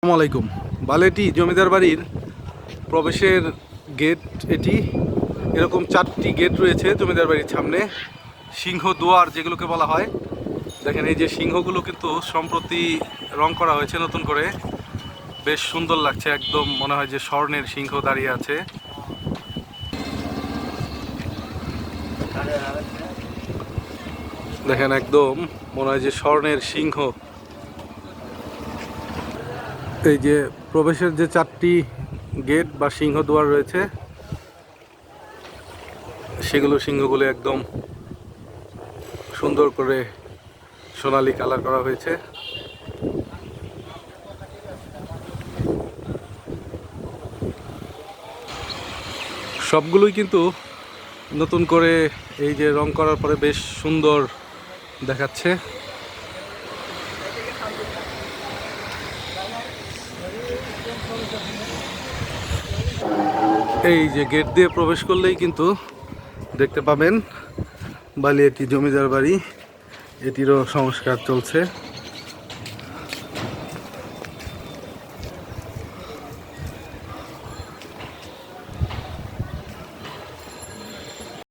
আসসালামু আলাইকুম। বালেটি জমিদার বাড়ির প্রবেশের গেট এটি। এরকম 4টি গেট রয়েছে জমিদার বাড়ির সামনে, সিংহ দুয়ার যেগুলোকে বলা হয়। দেখেন এই যে সিংহগুলো কিন্তু সম্প্রতি রং করা হয়েছে নতুন করে, বেশ সুন্দর লাগছে, একদম মনে হয় যে স্বর্ণের সিংহ দাঁড়িয়ে আছে। দেখেন একদম মনে হয় যে স্বর্ণের সিংহ। এই যে প্রবেশের যে 4টি গেট বা সিংহ দুয়ার রয়েছে, সেগুলো সিংহগুলো একদম সুন্দর করে সোনালী কালার করা হয়েছে। সবগুলোই কিন্তু নতুন করে এই যে রং করার পরে বেশ সুন্দর দেখাচ্ছে। এই যে গেট দিয়ে প্রবেশ করলেই কিন্তু দেখতে পাবেন বালিয়াটি জমিদার বাড়ি, এটিরও সংস্কার চলছে।